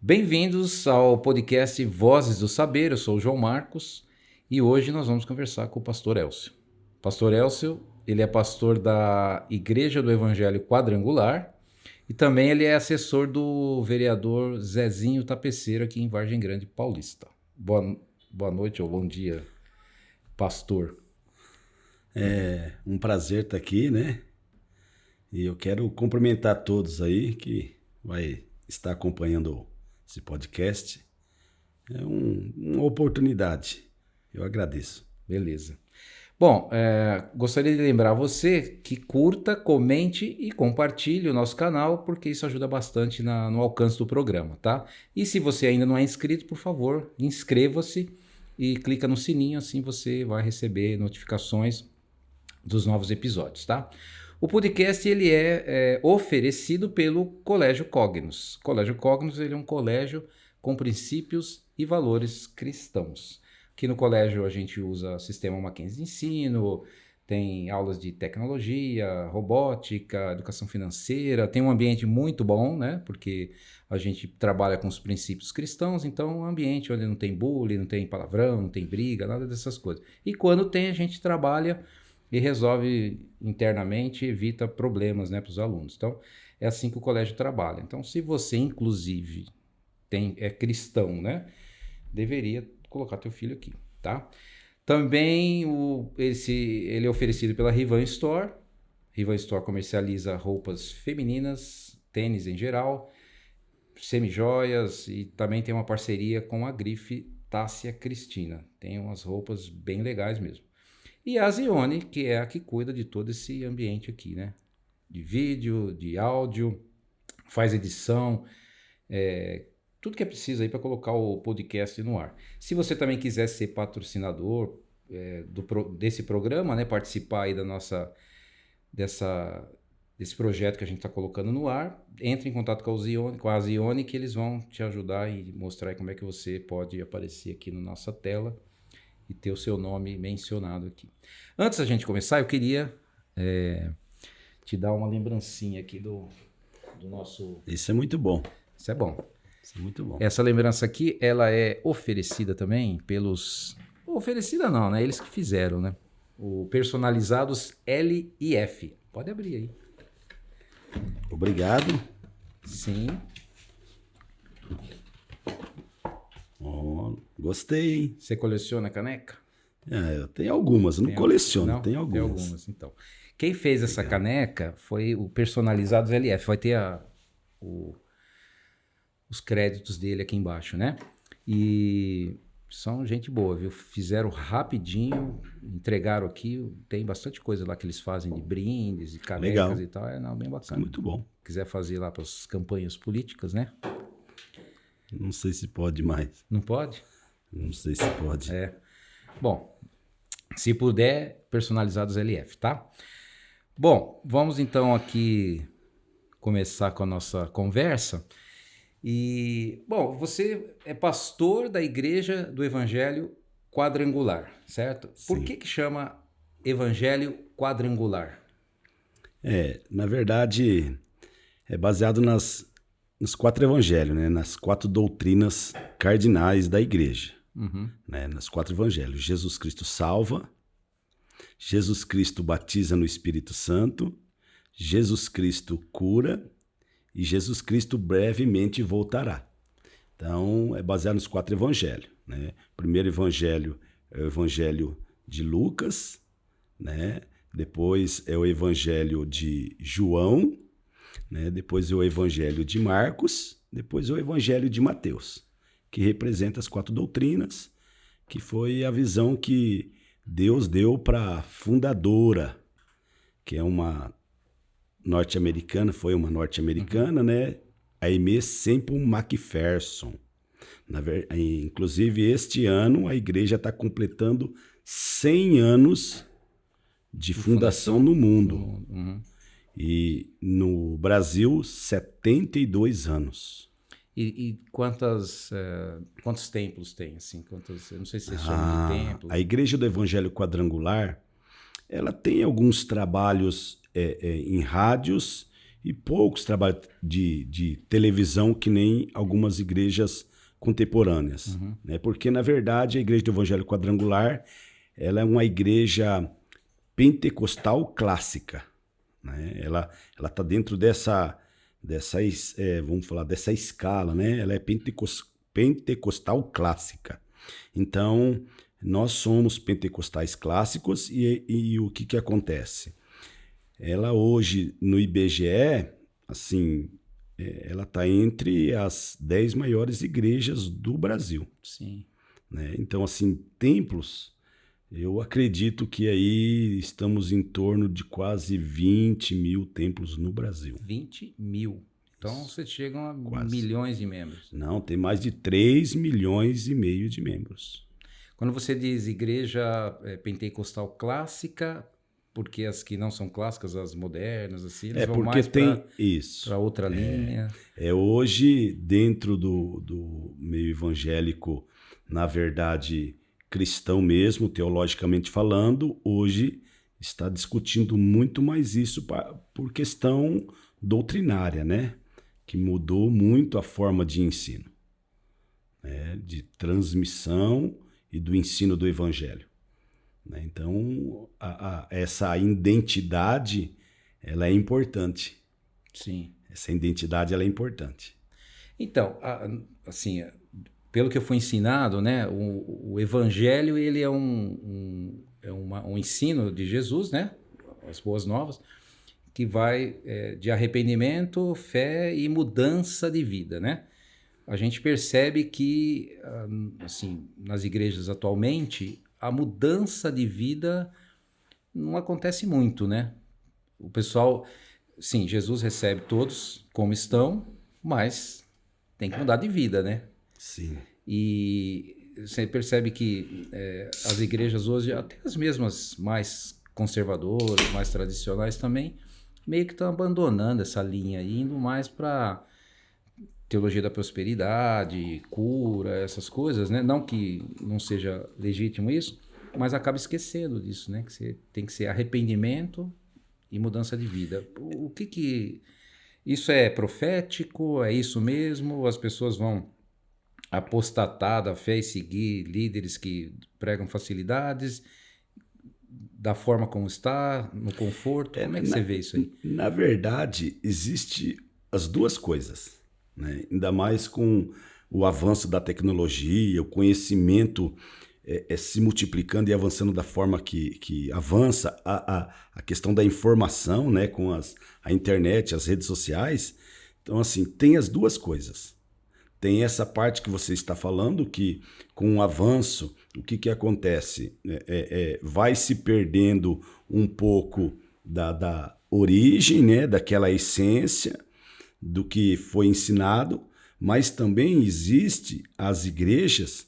Bem-vindos ao podcast Vozes do Saber. Eu sou o João Marcos e hoje nós vamos conversar com o pastor Elcio. Pastor Elcio, ele é pastor da Igreja do Evangelho Quadrangular e também ele é assessor do vereador Zezinho Tapeceiro aqui em Vargem Grande Paulista. Boa noite ou bom dia, pastor. É um prazer estar aqui, né? E eu quero cumprimentar todos aí que vai estar acompanhando esse podcast. É uma oportunidade. Eu agradeço. Beleza. Bom, gostaria de lembrar você que curta, comente e compartilhe o nosso canal, porque isso ajuda bastante no alcance do programa, tá? E se você ainda não é inscrito, por favor, inscreva-se e clica no sininho, assim você vai receber notificações dos novos episódios, tá? O podcast ele é oferecido pelo Colégio Cognos. O Colégio Cognos ele é um colégio com princípios e valores cristãos. Aqui no colégio a gente usa sistema Mackenzie de ensino, tem aulas de tecnologia, robótica, educação financeira, tem um ambiente muito bom, né? Porque a gente trabalha com os princípios cristãos, então é um ambiente onde não tem bullying, não tem palavrão, não tem briga, nada dessas coisas. E quando tem, a gente trabalha e resolve internamente, evita problemas, né, para os alunos. Então, é assim que o colégio trabalha. Então, se você, inclusive, é cristão, né, deveria colocar teu filho aqui, tá? Também ele é oferecido pela Rivan Store. Rivan Store comercializa roupas femininas, tênis em geral, semijoias e também tem uma parceria com a grife Tássia Cristina. Tem umas roupas bem legais mesmo. E a Zione, que é a que cuida de todo esse ambiente aqui, né? De vídeo, de áudio, faz edição, tudo que é preciso aí para colocar o podcast no ar. Se você também quiser ser patrocinador desse programa, né? Participar aí desse projeto que a gente está colocando no ar, entre em contato com a Zione, que eles vão te ajudar e mostrar aí como é que você pode aparecer aqui na nossa tela e ter o seu nome mencionado aqui. Antes da gente começar, eu queria te dar uma lembrancinha aqui do nosso... Isso é muito bom. Isso é bom. Isso é muito bom. Essa lembrança aqui, ela é oferecida também pelos... Oferecida não, né? Eles que fizeram, né? O Personalizados L&F. Pode abrir aí. Obrigado. Sim. Gostei, hein? Você coleciona caneca? Eu tenho algumas, eu não coleciono, não? tenho algumas. Tem algumas, então. Quem fez essa caneca foi o Personalizados LF. Vai ter os créditos dele aqui embaixo, né? E são gente boa, viu? Fizeram rapidinho, entregaram aqui. Tem bastante coisa lá que eles fazem de brindes e canecas. Legal. E tal. Bem bacana. Isso é muito bom. Quiser fazer lá para as campanhas políticas, né? Não sei se pode mais. Não pode? Não sei se pode. Bom, se puder, Personalizados LF, tá? Bom, vamos então aqui começar com a nossa conversa. E, bom, você é pastor da Igreja do Evangelho Quadrangular, certo? Sim. Por que chama Evangelho Quadrangular? Na verdade, é baseado nos 4 evangelhos, né? Nas 4 doutrinas cardinais da igreja. Uhum. Né? Nas 4 evangelhos. Jesus Cristo salva, Jesus Cristo batiza no Espírito Santo, Jesus Cristo cura e Jesus Cristo brevemente voltará. Então, é baseado nos 4 evangelhos. Né? O primeiro evangelho é o evangelho de Lucas, né? Depois é o evangelho de João, né? Depois é o evangelho de Marcos, depois é o evangelho de Mateus, que representa as 4 doutrinas, que foi a visão que Deus deu para a fundadora, que é uma norte-americana, né? A Aimee Semple McPherson. Inclusive, este ano, a igreja está completando 100 anos de fundação no mundo. Uhum. E no Brasil, 72 anos. E quantos templos tem? Assim, eu não sei se você chama de templo. A Igreja do Evangelho Quadrangular, ela tem alguns trabalhos em rádios e poucos trabalhos de televisão que nem algumas igrejas contemporâneas. Né? Porque, na verdade, a Igreja do Evangelho Quadrangular ela é uma igreja pentecostal clássica. Né? Ela está dentro vamos falar, dessa escala. Né? Ela é pentecostal clássica. Então, nós somos pentecostais clássicos e o que acontece? Ela hoje, no IBGE, assim, ela está entre as 10 maiores igrejas do Brasil. Sim. Né? Então, assim, templos, eu acredito que aí estamos em torno de quase 20 mil templos no Brasil. 20 mil. Então, vocês chegam a Quase. milhões de membros. Não, tem mais de 3 milhões e meio de membros. Quando você diz igreja pentecostal clássica, porque as que não são clássicas, as modernas, assim, eles vão mais para outra linha. Hoje, dentro do meio evangélico, na verdade, cristão mesmo, teologicamente falando, hoje está discutindo muito mais isso por questão doutrinária, né? Que mudou muito a forma de ensino, né? De transmissão e do ensino do evangelho. Então, essa identidade, ela é importante. Sim. Essa identidade, ela é importante. Então, assim, pelo que eu fui ensinado, né, o evangelho, ele é um ensino de Jesus, né, as boas novas, que vai de arrependimento, fé e mudança de vida, né? A gente percebe que, assim, nas igrejas atualmente, a mudança de vida não acontece muito, né? O pessoal, sim, Jesus recebe todos como estão, mas tem que mudar de vida, né? Sim. E você percebe que as igrejas hoje, até as mesmas mais conservadoras, mais tradicionais também, meio que estão abandonando essa linha, indo mais para teologia da prosperidade, cura, essas coisas, né? Não que não seja legítimo isso, mas acaba esquecendo disso, né? Que você tem que ser arrependimento e mudança de vida. O que isso é profético? É isso mesmo? As pessoas vão apostatar da fé e seguir líderes que pregam facilidades da forma como está, no conforto? Como é que você vê isso aí? Na verdade, existe as duas coisas, né? Ainda mais com o avanço da tecnologia, o conhecimento se multiplicando e avançando da forma que avança, a questão da informação, né? Com a internet, as redes sociais. Então, assim, tem as duas coisas. Tem essa parte que você está falando, que com o avanço, o que acontece? Vai se perdendo um pouco da origem, né? Daquela essência do que foi ensinado, mas também existe as igrejas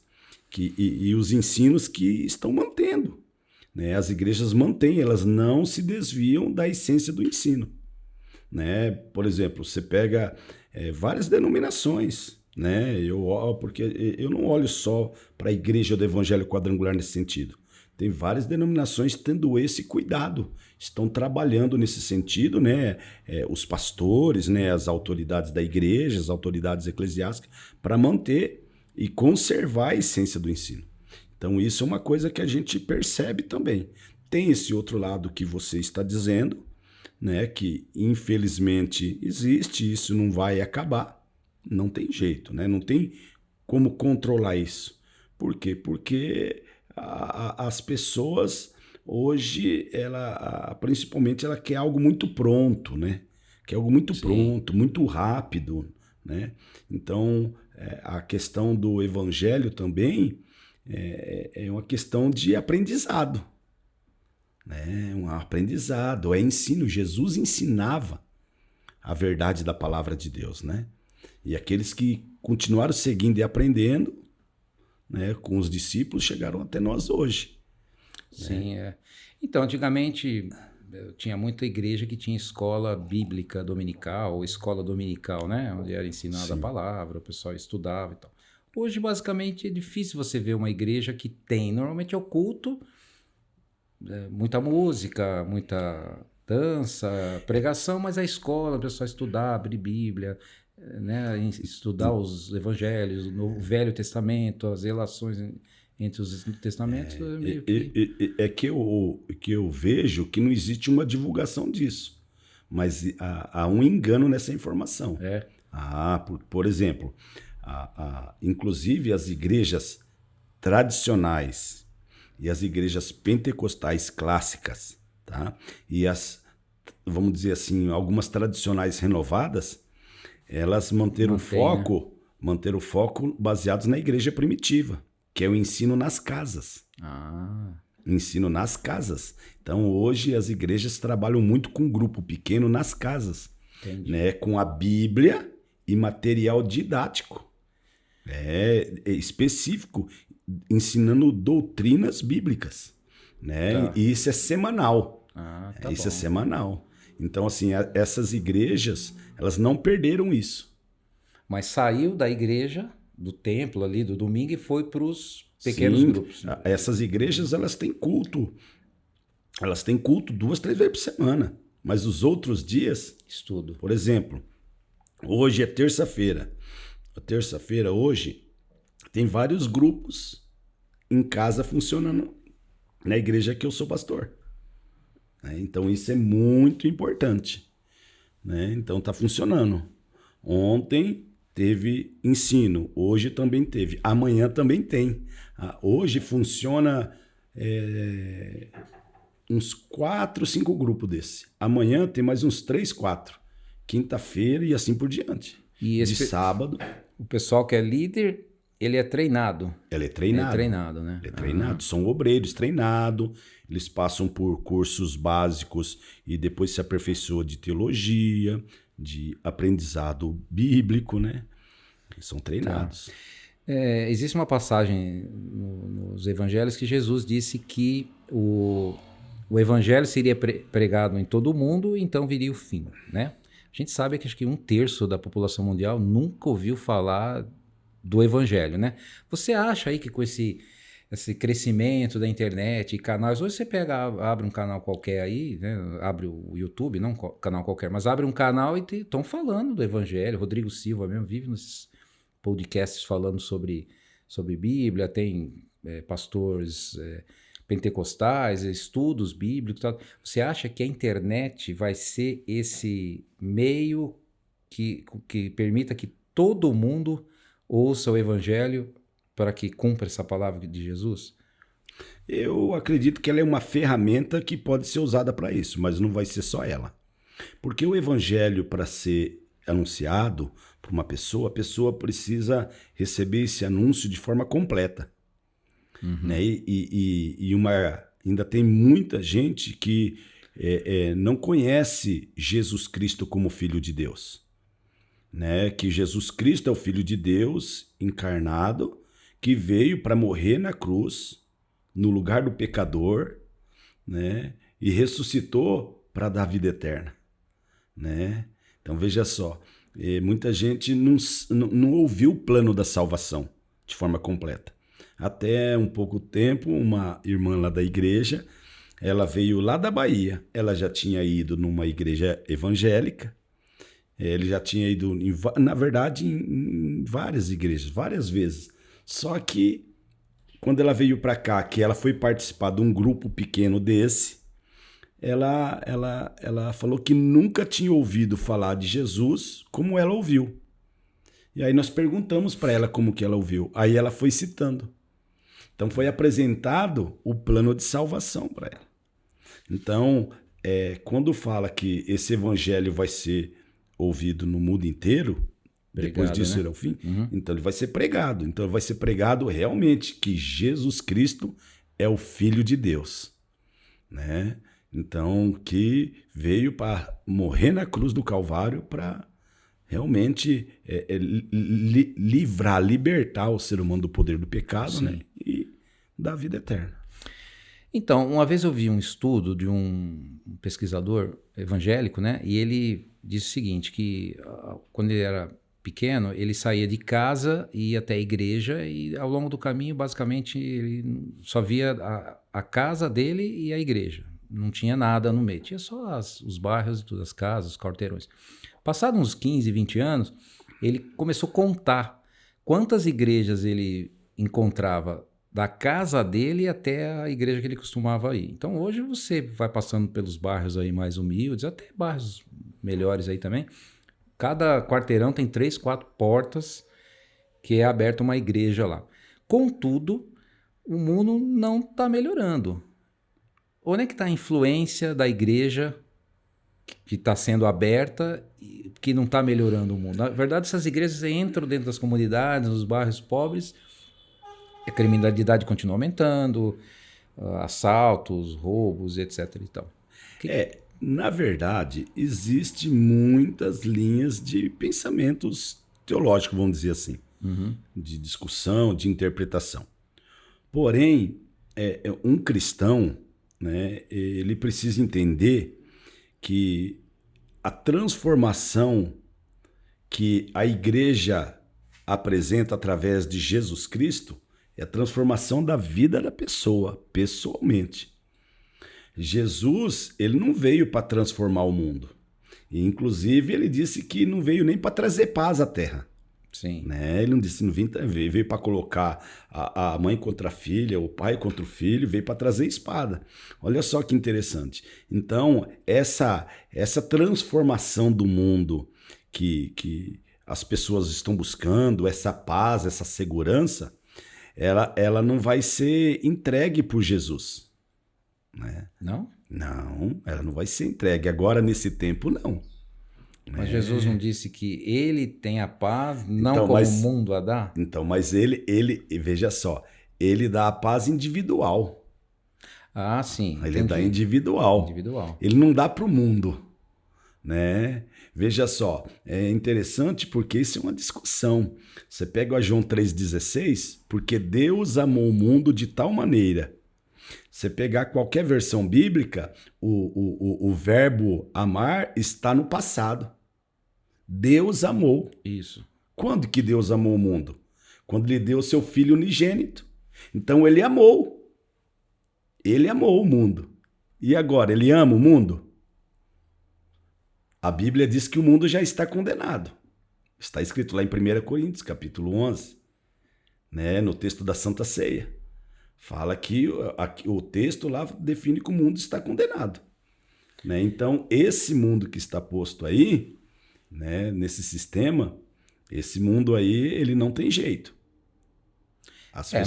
e os ensinos que estão mantendo. Né? As igrejas mantêm, elas não se desviam da essência do ensino. Né? Por exemplo, você pega várias denominações, né? Porque eu não olho só para a igreja do Evangelho Quadrangular nesse sentido. Tem várias denominações tendo esse cuidado, estão trabalhando nesse sentido, né? Os pastores, né? As autoridades da igreja, as autoridades eclesiásticas, para manter e conservar a essência do ensino. Então isso é uma coisa que a gente percebe também. Tem esse outro lado que você está dizendo, né? Que infelizmente existe, isso não vai acabar. Não tem jeito, né? Não tem como controlar isso. Por quê? Porque as pessoas hoje, principalmente, ela quer algo muito pronto, né? Quer algo muito Sim. pronto, muito rápido, né? Então, a questão do evangelho também é uma questão de aprendizado, né? Um aprendizado, é ensino. Jesus ensinava a verdade da palavra de Deus, né? E aqueles que continuaram seguindo e aprendendo, né, com os discípulos, chegaram até nós hoje. Sim, Então, antigamente, tinha muita igreja que tinha escola bíblica dominical, ou escola dominical, né? Onde era ensinada a palavra, o pessoal estudava e tal. Hoje, basicamente, é difícil você ver uma igreja que tem. Normalmente é o culto, muita música, muita dança, pregação, mas a escola, o pessoal estudar, abrir Bíblia, né, estudar os evangelhos, o Velho Testamento, as relações entre os testamentos, é meio que... É que eu vejo que não existe uma divulgação disso, mas há um engano nessa informação. É. Por exemplo, inclusive as igrejas tradicionais e as igrejas pentecostais clássicas, tá? E vamos dizer assim, algumas tradicionais renovadas, elas manteram o foco baseados na igreja primitiva, que é o ensino nas casas. Ensino nas casas. Então, hoje, as igrejas trabalham muito com grupo pequeno nas casas. Né? Com a Bíblia e material didático. Específico, ensinando doutrinas bíblicas. Né? Tá. E isso é semanal. Isso é semanal. Então, assim, essas igrejas, elas não perderam isso. Mas saiu da igreja, do templo ali, do domingo, e foi para os pequenos grupos. Essas igrejas, elas têm culto. Elas têm culto 2, 3 vezes por semana. Mas os outros dias... Estudo. Por exemplo, hoje é terça-feira. A terça-feira, hoje, tem vários grupos em casa funcionando na igreja que eu sou pastor. Então, isso é muito importante. Né? Então, está funcionando. Ontem teve ensino, hoje também teve, amanhã também tem. Hoje funciona uns 4, 5 grupos desse. Amanhã tem mais uns 3, 4. Quinta-feira e assim por diante. E de sábado. O pessoal que é líder, ele é treinado. Ele é treinado. Ele é treinado, né? Ele é treinado. São obreiros treinados. Eles passam por cursos básicos e depois se aperfeiçoam de teologia, de aprendizado bíblico, né? Eles são treinados. Existe uma passagem nos evangelhos que Jesus disse que o evangelho seria pregado em todo o mundo, então viria o fim, né? A gente sabe que acho que 1/3 da população mundial nunca ouviu falar do evangelho, né? Você acha aí que com esse crescimento da internet e canais, hoje você abre um canal qualquer aí, né? Abre o YouTube, não um canal qualquer, mas abre um canal e estão falando do evangelho. Rodrigo Silva mesmo vive nesses podcasts falando sobre Bíblia, tem pastores pentecostais, estudos bíblicos, tal. Você acha que a internet vai ser esse meio que permita que todo mundo ouça o evangelho para que cumpra essa palavra de Jesus? Eu acredito que ela é uma ferramenta que pode ser usada para isso, mas não vai ser só ela. Porque o evangelho, para ser anunciado para uma pessoa, a pessoa precisa receber esse anúncio de forma completa. Né? Ainda tem muita gente que não conhece Jesus Cristo como Filho de Deus. Né? Que Jesus Cristo é o Filho de Deus encarnado, que veio para morrer na cruz, no lugar do pecador, né? E ressuscitou para dar vida eterna. Né? Então veja só, muita gente não ouviu o plano da salvação de forma completa. Até um pouco tempo, uma irmã lá da igreja, ela veio lá da Bahia, ela já tinha ido numa igreja evangélica, ele já tinha ido, na verdade, em várias igrejas, várias vezes. Só que quando ela veio para cá, que ela foi participar de um grupo pequeno desse, ela falou que nunca tinha ouvido falar de Jesus como ela ouviu. E aí nós perguntamos para ela como que ela ouviu. Aí ela foi citando. Então foi apresentado o plano de salvação para ela. Então, quando fala que esse evangelho vai ser ouvido no mundo inteiro, depois disso será o fim, então ele vai ser pregado. Então ele vai ser pregado realmente que Jesus Cristo é o Filho de Deus. Né? Então, que veio para morrer na cruz do Calvário para realmente libertar o ser humano do poder do pecado, né? E dar vida eterna. Então, uma vez eu vi um estudo de um pesquisador evangélico, né? E ele disse o seguinte, que quando ele era pequeno, ele saía de casa e ia até a igreja e ao longo do caminho, basicamente, ele só via a casa dele e a igreja. não tinha nada no meio. Tinha só os bairros e tudo, as casas, os quarteirões. Passados uns 15, 20 anos, ele começou a contar quantas igrejas ele encontrava da casa dele até a igreja que ele costumava ir. Então hoje você vai passando pelos bairros aí mais humildes, até bairros melhores aí também. Cada quarteirão tem 3, 4 portas que é aberta uma igreja lá. Contudo, o mundo não está melhorando. Onde é que está a influência da igreja que está sendo aberta e que não está melhorando o mundo? Na verdade, essas igrejas entram dentro das comunidades, nos bairros pobres, a criminalidade continua aumentando, assaltos, roubos, etc. e tal. Na verdade, existe muitas linhas de pensamentos teológicos, vamos dizer assim, de discussão, de interpretação. Porém, um cristão, né, ele precisa entender que a transformação que a igreja apresenta através de Jesus Cristo é a transformação da vida da pessoa, pessoalmente. Jesus, ele não veio para transformar o mundo. E, inclusive, ele disse que não veio nem para trazer paz à terra. Sim. Né? Ele não disse, não veio para colocar a mãe contra a filha, o pai contra o filho, veio para trazer espada. Olha só que interessante. Então, essa transformação do mundo que as pessoas estão buscando, essa paz, essa segurança, ela não vai ser entregue por Jesus. Né? Não? Não, ela não vai ser entregue. Agora, nesse tempo, não. Mas Jesus não disse que ele tem a paz, não então, como o mundo a dá? Então, mas ele, veja só, ele dá a paz individual. Ah, sim. Ele dá individual. Ele não dá para o mundo. Né? Veja só, é interessante porque isso é uma discussão. Você pega o João 3,16, porque Deus amou o mundo de tal maneira. Você pegar qualquer versão bíblica, o verbo amar está no passado. Deus amou. Isso. Quando que Deus amou o mundo? Quando ele deu o seu filho unigênito. Então ele amou. Ele amou o mundo. E agora, ele ama o mundo? A Bíblia diz que o mundo já está condenado. Está escrito lá em 1 Coríntios, capítulo 11, né, no texto da Santa Ceia. Fala que o texto lá define que o mundo está condenado. Né? Então, esse mundo que está posto aí, né, nesse sistema, esse mundo aí, ele não tem jeito.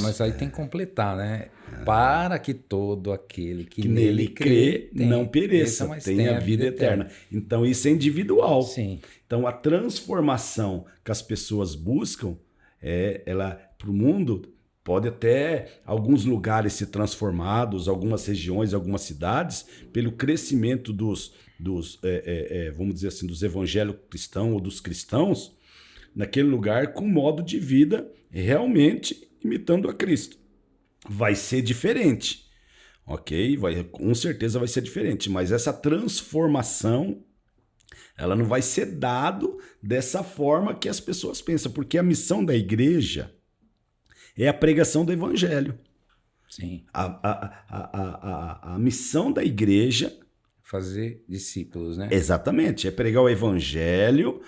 Mas aí tem que completar, né? Para que todo aquele que nele crê não pereça, tenha vida eterna. Então, isso é individual. Sim. Então, a transformação que as pessoas buscam, ela para o mundo, pode até alguns lugares ser transformados, algumas regiões, algumas cidades, pelo crescimento vamos dizer assim, dos evangélicos cristãos ou dos cristãos, naquele lugar com modo de vida realmente imitando a Cristo. Vai ser diferente, ok? Com certeza vai ser diferente, mas essa transformação, ela não vai ser dado dessa forma que as pessoas pensam, porque a missão da igreja é a pregação do evangelho. Sim. A missão da igreja... Fazer discípulos, né? Exatamente, é pregar o evangelho,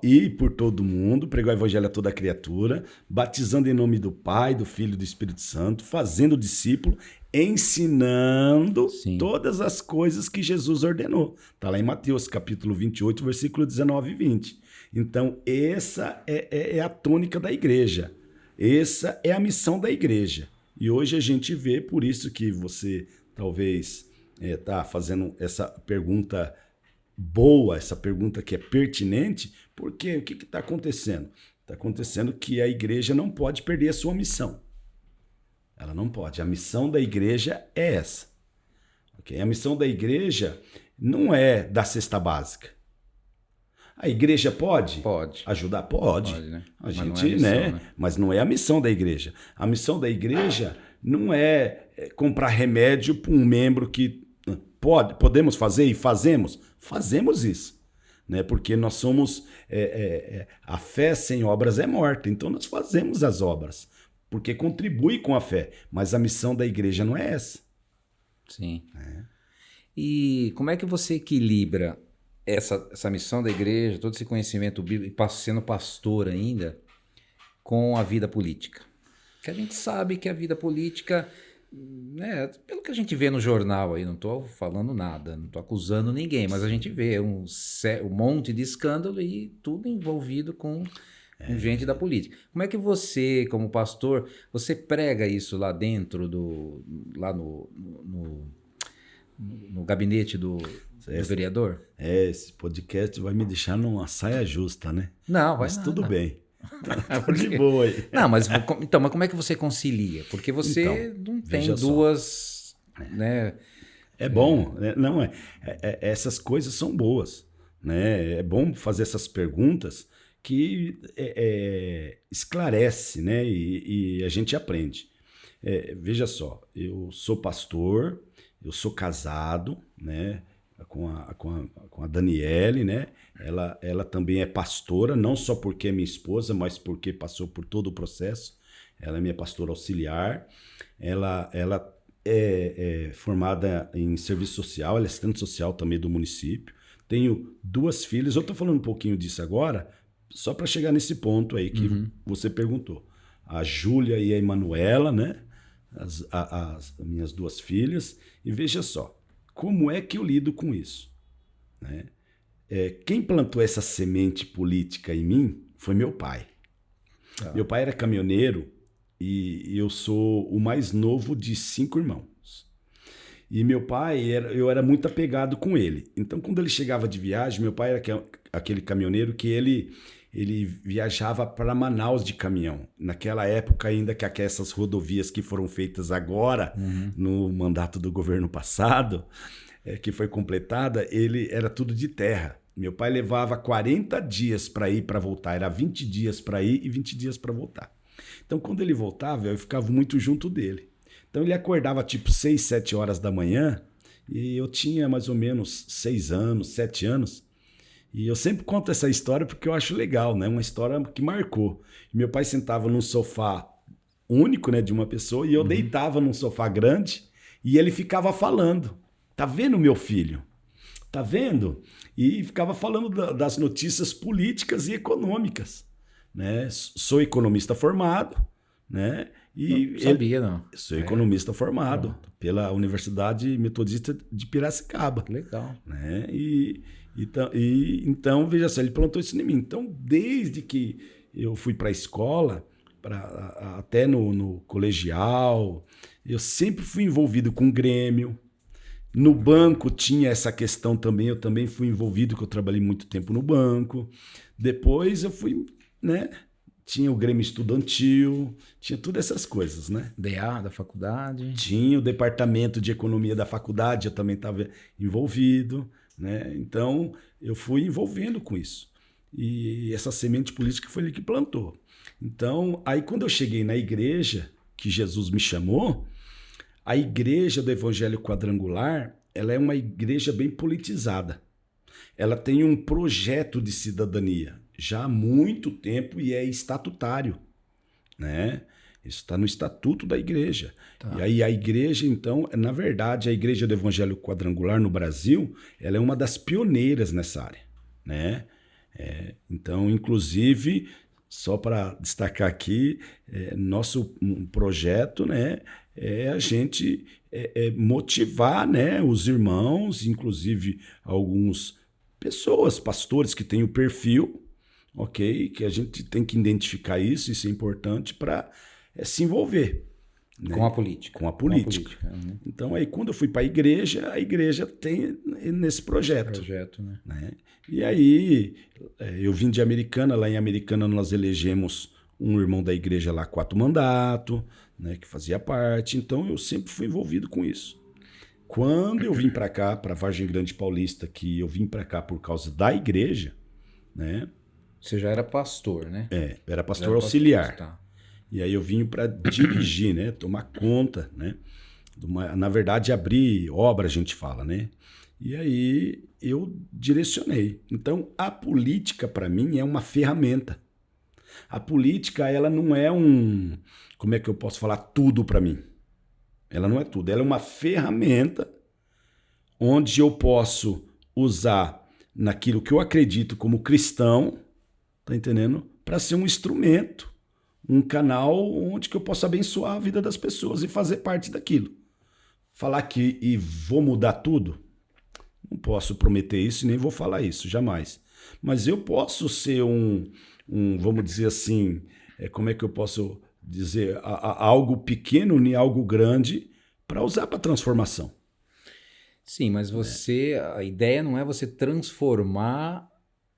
ir por todo mundo, pregar o evangelho a toda criatura, batizando em nome do Pai, do Filho e do Espírito Santo, fazendo discípulo, ensinando todas as coisas que Jesus ordenou. Está lá em Mateus, capítulo 28, versículo 19 e 20. Então, essa é a tônica da igreja. Essa é a missão da igreja. E hoje a gente vê, por isso que você talvez está fazendo essa pergunta boa, essa pergunta que é pertinente, porque o que está acontecendo? Está acontecendo que a igreja não pode perder a sua missão. Ela não pode. A missão da igreja é essa. Okay? A missão da igreja não é da cesta básica. A igreja pode? Pode. Ajudar? Pode. Né? A gente, né? Mas não é a missão da igreja. A missão da igreja não é comprar remédio para um membro que podemos fazer e fazemos. Fazemos isso. Né? Porque nós somos... a fé sem obras é morta. Então nós fazemos as obras. Porque contribui com a fé. Mas a missão da igreja não é essa. Sim. E como é que você equilibra essa missão da igreja, todo esse conhecimento bíblico, e sendo pastor ainda, com a vida política? Que a gente sabe que a vida política, né, pelo que a gente vê no jornal aí, não estou falando nada, não estou acusando ninguém, mas a gente vê um monte de escândalo e tudo envolvido com gente da política. Como é que você, como pastor, você prega isso lá dentro lá no gabinete do vereador? Esse podcast vai me deixar numa saia justa, né? Não, vai mas nada. Tudo bem. Tá de boa aí. Não, mas então, mas como é que você concilia? Porque você não tem duas, né? É bom, não essas coisas são boas, né? É bom fazer essas perguntas que esclarece, né? E a gente aprende. Veja só, eu sou pastor, eu sou casado, né? Com a Daniele, né? Ela também é pastora, não só porque é minha esposa, mas porque passou por todo o processo. Ela é minha pastora auxiliar. Ela é formada em serviço social, ela é assistente social também do município. Tenho 2 filhas. Eu estou falando um pouquinho disso agora, só para chegar nesse ponto aí que você perguntou. A Júlia e a Emanuela, né? As minhas 2 filhas. E veja só, como é que eu lido com isso? Né? Quem plantou essa semente política em mim foi meu pai. Meu pai era caminhoneiro e eu sou o mais novo de 5 irmãos. E meu pai, eu era muito apegado com ele. Então, quando ele chegava de viagem, meu pai era aquele caminhoneiro que ele viajava para Manaus de caminhão. Naquela época ainda que essas rodovias que foram feitas agora, no mandato do governo passado, que foi completada, ele era tudo de terra. Meu pai levava 40 dias para ir e para voltar. Era 20 dias para ir e 20 dias para voltar. Então, quando ele voltava, eu ficava muito junto dele. Então, ele acordava tipo 6, 7 horas da manhã e eu tinha mais ou menos 6 anos, 7 anos. E eu sempre conto essa história porque eu acho legal, né? Uma história que marcou. Meu pai sentava num sofá único, né, de uma pessoa, e eu deitava num sofá grande e ele ficava falando. Tá vendo, meu filho? Tá vendo? E ficava falando das notícias políticas e econômicas, né? Sou economista formado, né? E não sabia, não. Sou economista formado pela Universidade Metodista de Piracicaba. Legal. Né? Então, veja só, ele plantou isso em mim. Então, desde que eu fui para a escola, até no colegial, eu sempre fui envolvido com Grêmio. No banco tinha essa questão também, eu também fui envolvido, que eu trabalhei muito tempo no banco. Depois eu fui, né? Tinha o Grêmio Estudantil, tinha todas essas coisas, né? DA da faculdade. Tinha o departamento de economia da faculdade, eu também estava envolvido, né? Então, eu fui envolvendo com isso. E essa semente política foi ele que plantou. Então, aí quando eu cheguei na igreja, que Jesus me chamou, a igreja do Evangelho Quadrangular, ela é uma igreja bem politizada. Ela tem um projeto de cidadania já há muito tempo e é estatutário, né? Isso está no estatuto da igreja. Tá. E aí a igreja, então, na verdade, a igreja do Evangelho Quadrangular no Brasil, ela é uma das pioneiras nessa área, né? Então, inclusive, só para destacar aqui, nosso projeto, né, é a gente motivar, né, os irmãos, inclusive algumas pessoas, pastores que têm o perfil, ok? Que a gente tem que identificar isso é importante para se envolver. Né? Com a política. Com a política. Então, aí, quando eu fui para a igreja tem nesse projeto. Esse projeto, né? E aí, eu vim de Americana, lá em Americana nós elegemos um irmão da igreja lá, 4 mandatos, né, que fazia parte, então eu sempre fui envolvido com isso. Quando eu vim para cá, para Vargem Grande Paulista, que eu vim para cá por causa da igreja, né? Você já era pastor, né? Era pastor auxiliar. Pastor, tá. E aí eu vim para dirigir, né? Tomar conta, né? Na verdade, abrir obra, a gente fala, né? E aí eu direcionei. Então, a política, para mim, é uma ferramenta. A política, ela não é como é que eu posso falar tudo para mim? Ela não é tudo. Ela é uma ferramenta onde eu posso usar naquilo que eu acredito como cristão, tá entendendo? Para ser um instrumento, um canal onde que eu possa abençoar a vida das pessoas e fazer parte daquilo. Falar que e vou mudar tudo, não posso prometer isso e nem vou falar isso, jamais. Mas eu posso ser vamos dizer assim, como é que eu posso dizer, algo pequeno em algo grande para usar para transformação. Sim, mas a ideia não é você transformar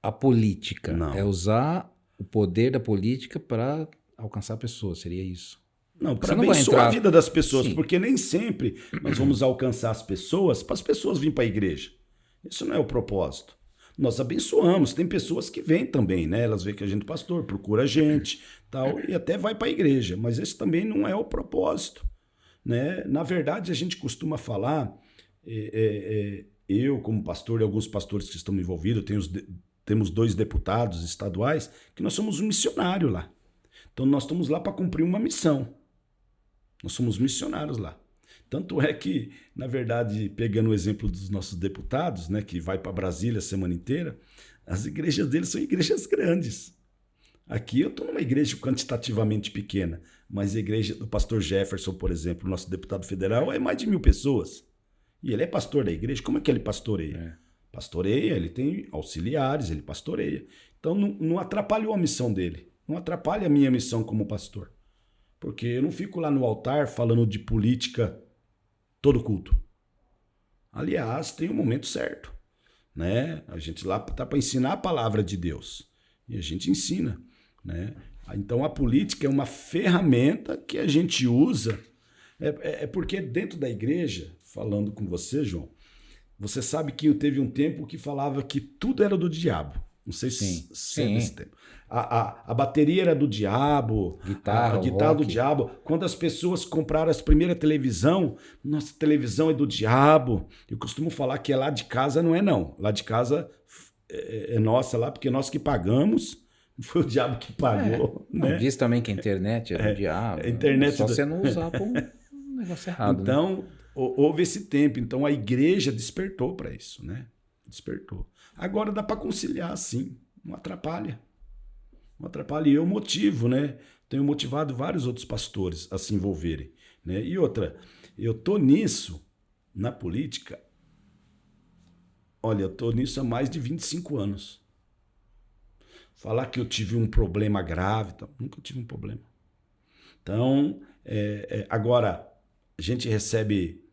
a política, Não. é usar o poder da política para alcançar pessoas, seria isso. Não, para Você não vai abençoar a entrar- vida das pessoas, Sim. porque nem sempre nós vamos alcançar as pessoas para as pessoas virem para a igreja. Isso não é o propósito. Nós abençoamos, tem pessoas que vêm também, né? Elas veem que a gente é pastor, procura a gente, tal, e até vai para a igreja, mas esse também não é o propósito, né? Na verdade, a gente costuma falar, eu como pastor e alguns pastores que estão envolvidos, temos 2 deputados estaduais, que nós somos um missionário lá. Então nós estamos lá para cumprir uma missão. Nós somos missionários lá. Tanto é que, na verdade, pegando o exemplo dos nossos deputados, né, que vai para Brasília a semana inteira, as igrejas deles são igrejas grandes. Aqui eu estou numa igreja quantitativamente pequena, mas a igreja do pastor Jefferson, por exemplo, nosso deputado federal, é mais de 1.000 pessoas. E ele é pastor da igreja. Como é que ele pastoreia? Pastoreia, ele tem auxiliares, ele pastoreia. Então não atrapalhou a missão dele. Não atrapalha a minha missão como pastor. Porque eu não fico lá no altar falando de política todo culto. Aliás, tem um momento certo, né? A gente lá tá para ensinar a palavra de Deus. E a gente ensina, né? Então a política é uma ferramenta que a gente usa. É porque dentro da igreja, falando com você, João, você sabe que teve um tempo que falava que tudo era do diabo. Não sei se é desse tempo. A bateria era do diabo, Guitarra, a guitarra do rock. diabo. Quando as pessoas compraram as primeiras televisão, nossa televisão é do diabo. Eu costumo falar que é lá de casa, não é não. Lá de casa é nossa lá, porque nós que pagamos, não foi o diabo que pagou. Não, Né? diz também que a internet é do diabo. A internet Só do- você não usar para um negócio errado, né? Então, houve esse tempo. Então, a igreja despertou para isso, né? Despertou. Agora dá para conciliar, sim. Não atrapalha. Não atrapalha. E eu motivo, né? Tenho motivado vários outros pastores a se envolverem, né? E outra, eu tô nisso, na política, olha, eu tô nisso há mais de 25 anos. Falar que eu tive um problema grave, então, nunca tive um problema. Então, agora, a gente recebe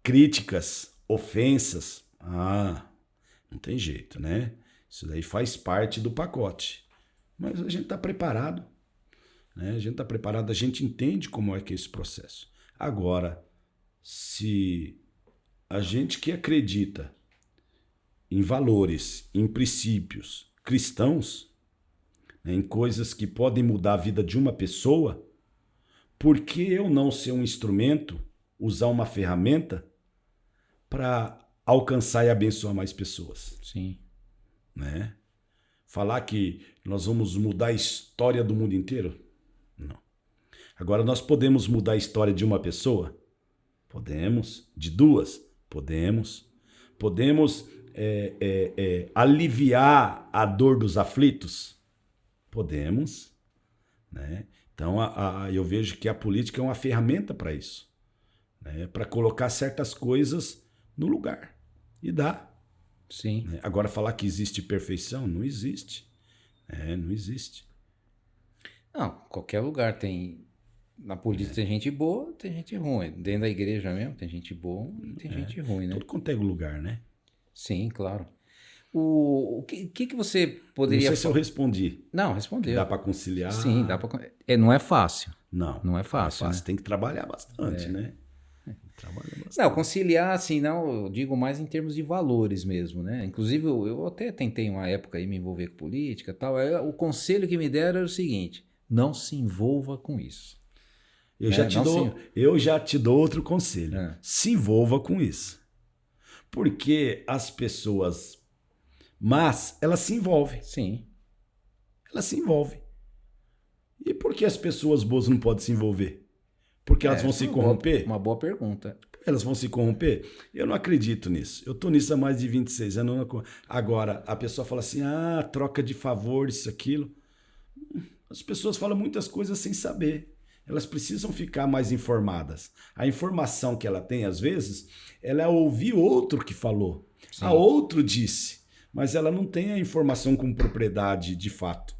críticas, ofensas. Não tem jeito, né? Isso daí faz parte do pacote. Mas a gente está preparado. Né? A gente está preparado, a gente entende como é que é esse processo. Agora, se a gente que acredita em valores, em princípios cristãos, né, em coisas que podem mudar a vida de uma pessoa, por que eu não ser um instrumento, usar uma ferramenta para alcançar e abençoar mais pessoas? Sim. Né? Falar que nós vamos mudar a história do mundo inteiro? Não. Agora, nós podemos mudar a história de uma pessoa? Podemos. De 2? Podemos. Podemos aliviar a dor dos aflitos? Podemos. Né? Então, eu vejo que a política é uma ferramenta para isso. Né? Para colocar certas coisas no lugar. E dá. Sim. Né? Agora, falar que existe perfeição, não existe. Não existe. Não, qualquer lugar tem. Na política tem gente boa, tem gente ruim. Dentro da igreja mesmo tem gente boa e tem gente ruim, né? Tudo quanto é lugar, né? Sim, claro. O que você Não poderia sei se eu respondi. Não, respondeu. Dá para conciliar? Sim, dá para. Não é fácil. Não. Não é fácil, né? Tem que trabalhar bastante, né? Trabalha bastante. Não, conciliar, assim, não, eu digo mais em termos de valores mesmo, né? Inclusive, eu até tentei uma época aí me envolver com política e tal. Aí, o conselho que me deram era o seguinte: não se envolva com isso. Eu já te dou outro conselho. Se envolva com isso. Porque as pessoas más, elas se envolvem. Sim. Elas se envolvem. E por que as pessoas boas não podem se envolver? Porque elas vão se corromper? Uma boa pergunta. Elas vão se corromper? Eu não acredito nisso. Eu estou nisso há mais de 26 anos. Agora, a pessoa fala assim, troca de favor, isso, aquilo. As pessoas falam muitas coisas sem saber. Elas precisam ficar mais informadas. A informação que ela tem, às vezes, ela é ouvir outro que falou. Sim. A outro disse, mas ela não tem a informação com propriedade de fato.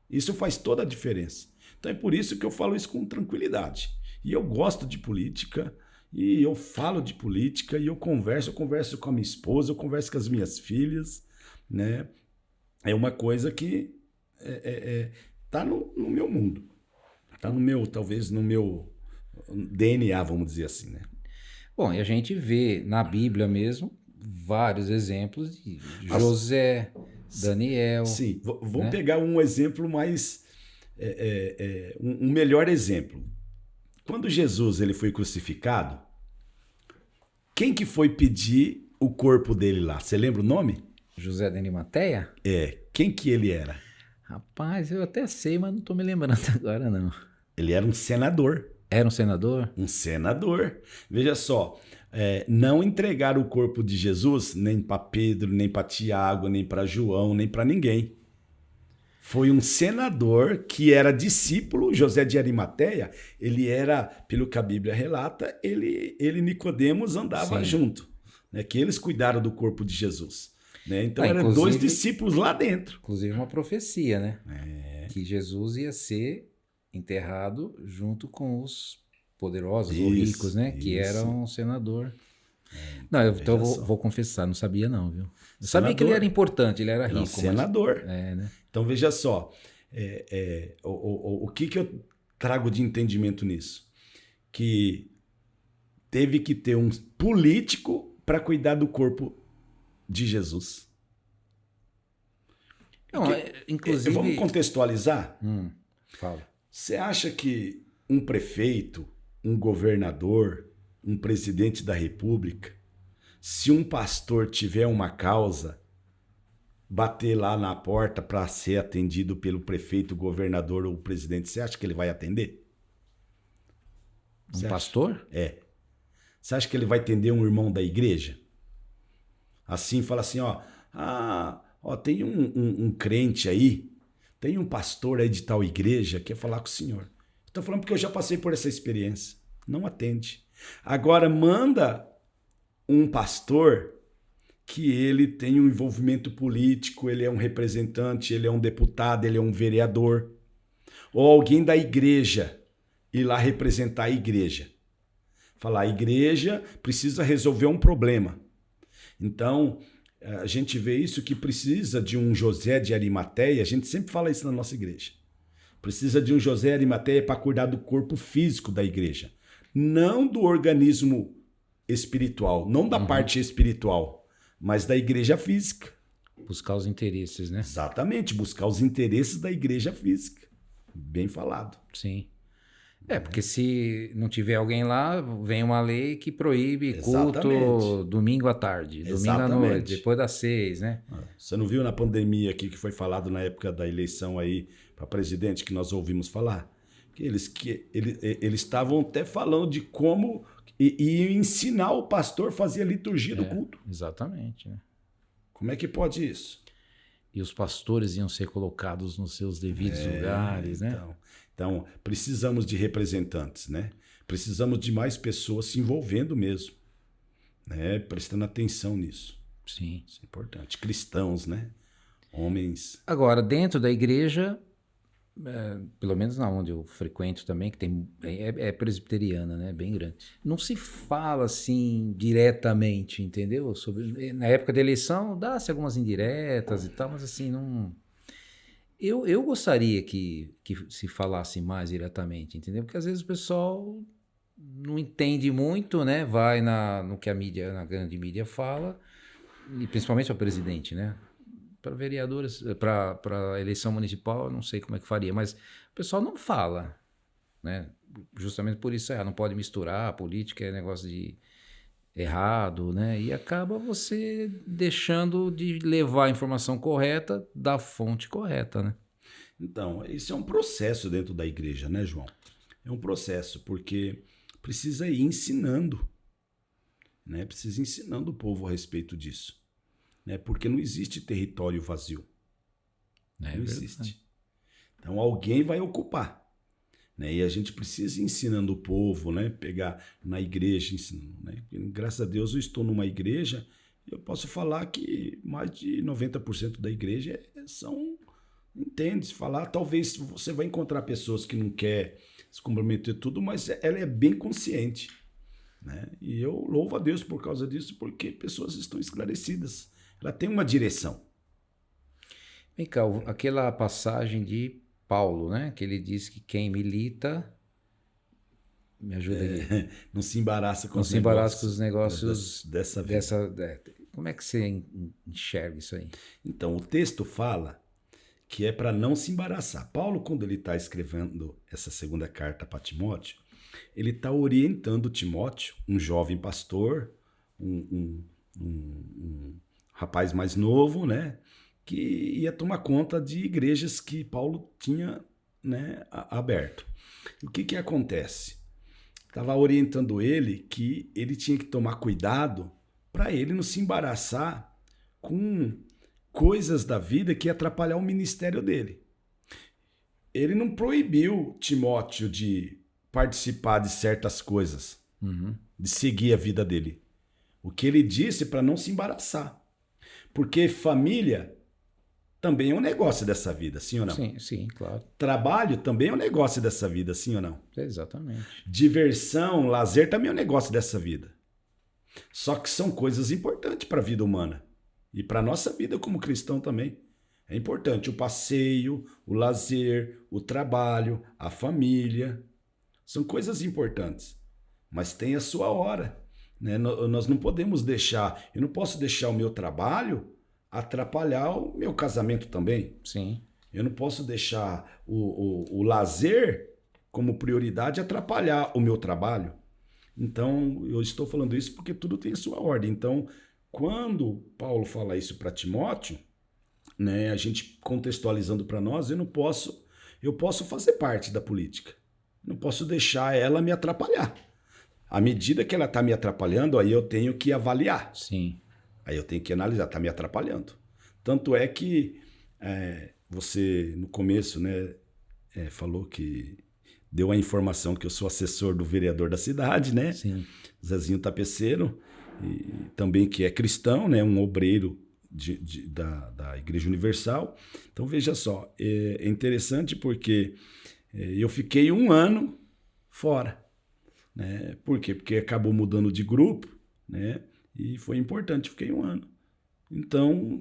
Isso faz toda a diferença. Então é por isso que eu falo isso com tranquilidade. E eu gosto de política, e eu falo de política, e eu converso com a minha esposa, eu converso com as minhas filhas, né? É uma coisa que tá no meu mundo. Tá no meu, talvez no meu DNA, vamos dizer assim, né? Bom, e a gente vê na Bíblia mesmo vários exemplos de José, Daniel. Sim, vou né? pegar um exemplo mais... um melhor exemplo. Quando Jesus ele foi crucificado, quem que foi pedir o corpo dele lá? Você lembra o nome? José de Arimateia? Quem que ele era? Rapaz, eu até sei, mas não estou me lembrando agora não. Ele era um senador. Era um senador? Um senador. Veja só, não entregaram o corpo de Jesus nem para Pedro, nem para Tiago, nem para João, nem para ninguém. Foi um senador que era discípulo, José de Arimateia, ele era, pelo que a Bíblia relata, ele e Nicodemos andavam junto, né? Que eles cuidaram do corpo de Jesus. Né? Então eram 2 discípulos lá dentro. Inclusive uma profecia, né? Que Jesus ia ser enterrado junto com os poderosos ou ricos, né? Que eram um senador. Não, então eu vou confessar, não sabia não, viu? Eu sabia que ele era importante, ele era rico. Senador. Mas... né? Então veja só, o que eu trago de entendimento nisso? Que teve que ter um político para cuidar do corpo de Jesus. Não, inclusive... Vamos contextualizar? Fala. Você acha que um prefeito, um governador, um presidente da república, se um pastor tiver uma causa, bater lá na porta para ser atendido pelo prefeito, governador ou presidente, você acha que ele vai atender? Um pastor? Você acha que ele vai atender um irmão da igreja? Assim, fala assim, tem um crente aí, tem um pastor aí de tal igreja que quer falar com o senhor. Estou falando porque eu já passei por essa experiência. Não atende. Agora, manda um pastor que ele tem um envolvimento político, ele é um representante, ele é um deputado, ele é um vereador, ou alguém da igreja ir lá representar a igreja. Falar, a igreja precisa resolver um problema. Então, a gente vê isso que precisa de um José de Arimateia, a gente sempre fala isso na nossa igreja. Precisa de um José de Arimateia para cuidar do corpo físico da igreja, não do organismo espiritual, não da parte espiritual, mas da igreja física. Buscar os interesses, né? Exatamente, buscar os interesses da igreja física. Bem falado. Sim. Porque se não tiver alguém lá, vem uma lei que proíbe culto domingo à tarde, domingo à noite, depois das 6, né? Você não viu na pandemia aqui que foi falado na época da eleição aí para presidente, que nós ouvimos falar? Que eles estavam até falando de como e ensinar o pastor a fazer a liturgia do culto. Exatamente. Né? Como é que pode isso? E os pastores iam ser colocados nos seus devidos lugares, né? Então, precisamos de representantes, né? Precisamos de mais pessoas se envolvendo mesmo, né? Prestando atenção nisso. Sim. Isso é importante. Cristãos, né? Homens. Agora, dentro da igreja, pelo menos na onde eu frequento também, que tem é presbiteriana, né? Bem grande. Não se fala assim diretamente, entendeu? Na época da eleição, dá-se algumas indiretas e tal, mas assim, não... Eu gostaria que se falasse mais diretamente, entendeu? Porque às vezes o pessoal não entende muito, né? Vai no que na grande mídia fala, e principalmente o presidente, né? Para vereadores, para eleição municipal, eu não sei como é que faria, mas o pessoal não fala, né? Justamente por isso, não pode misturar, a política é negócio de errado, né? E acaba você deixando de levar a informação correta da fonte correta, né? Então, isso é um processo dentro da igreja, né, João? É um processo, porque precisa ir ensinando. né? Precisa ir ensinando o povo a respeito disso, né? Porque não existe território vazio. É Não verdade. existe. Então alguém vai ocupar, né? E a gente precisa ir ensinando o povo, né? Pegar na igreja, ensinando, né? Graças a Deus eu estou numa igreja, eu posso falar que mais de 90% da igreja são, entende? Se falar, talvez você vai encontrar pessoas que não quer se comprometer tudo, mas ela é bem consciente, né? E eu louvo a Deus por causa disso, porque pessoas estão esclarecidas. Ela tem uma direção. Vem cá, aquela passagem de Paulo, né? Que ele diz que quem milita, me ajuda aí, Não se embaraça com não os se embaraça com os negócios negócios dessa vida. como é que você enxerga isso aí? Então, o texto fala que é para não se embaraçar. Paulo, quando ele está escrevendo essa segunda carta para Timóteo, ele está orientando Timóteo, um jovem pastor, um rapaz mais novo, né, que ia tomar conta de igrejas que Paulo tinha, né, aberto. O que acontece? Estava orientando ele que ele tinha que tomar cuidado para ele não se embaraçar com coisas da vida que ia atrapalhar o ministério dele. Ele não proibiu Timóteo de participar de certas coisas, de seguir a vida dele. O que ele disse para não se embaraçar. Porque família também é um negócio dessa vida, sim ou não? Sim, sim, claro. Trabalho também é um negócio dessa vida, sim ou não? Exatamente. Diversão, lazer também é um negócio dessa vida. Só que são coisas importantes para a vida humana. E para a nossa vida como cristão também. É importante o passeio, o lazer, o trabalho, a família. São coisas importantes. Mas tem a sua hora, né? Nós não podemos deixar, eu não posso deixar o meu trabalho atrapalhar o meu casamento também. Sim. Eu não posso deixar o lazer como prioridade atrapalhar o meu trabalho. Então, eu estou falando isso porque tudo tem a sua ordem. Então, quando Paulo fala isso para Timóteo, né, a gente contextualizando para nós, eu posso fazer parte da política. Não posso deixar ela me atrapalhar. À medida que ela está me atrapalhando, aí eu tenho que avaliar. Sim. Aí eu tenho que analisar, está me atrapalhando. Tanto é que você, no começo, né, falou que deu a informação que eu sou assessor do vereador da cidade, né? Sim. Zezinho Tapeceiro, e também que é cristão, né? Um obreiro da Igreja Universal. Então, veja só, é interessante porque eu fiquei 1 ano fora, né? Por quê? Porque acabou mudando de grupo, né? E foi importante, fiquei 1 ano. Então,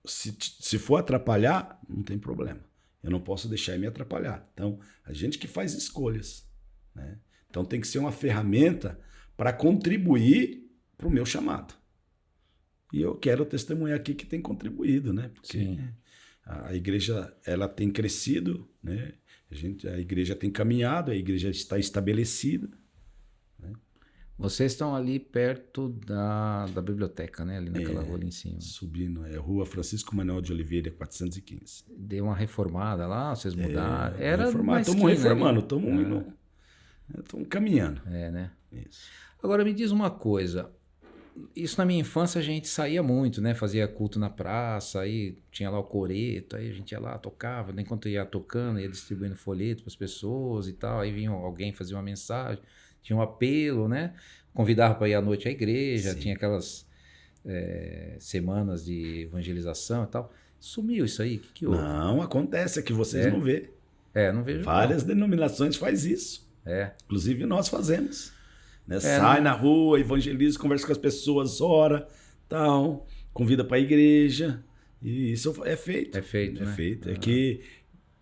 se for atrapalhar, não tem problema. Eu não posso deixar ele me atrapalhar. Então, a gente que faz escolhas, né? Então, tem que ser uma ferramenta para contribuir para o meu chamado. E eu quero testemunhar aqui que tem contribuído, né? Porque Sim. a igreja ela tem crescido, né? A igreja tem caminhado, a igreja está estabelecida. Né? Vocês estão ali perto da biblioteca, né? Ali naquela rua ali em cima. Subindo, Rua Francisco Manuel de Oliveira, 415. Deu uma reformada lá, vocês mudaram. Era Estamos reformando, estamos indo. Estamos caminhando. né? Isso. Agora me diz uma coisa. Isso na minha infância a gente saía muito, né? Fazia culto na praça, aí tinha lá o coreto, aí a gente ia lá, tocava, enquanto ia tocando, ia distribuindo folheto para as pessoas e tal, aí vinha alguém fazer uma mensagem, tinha um apelo, né? Convidava para ir à noite à igreja, Sim. tinha aquelas semanas de evangelização e tal. Sumiu isso aí? O que houve? Não, acontece, é que vocês não vê. Não vejo. Várias denominações faz isso. Inclusive nós fazemos. Né? Sai na rua, evangeliza, conversa com as pessoas, ora, tal, convida para a igreja. E isso é feito. É feito, É né? feito. É que,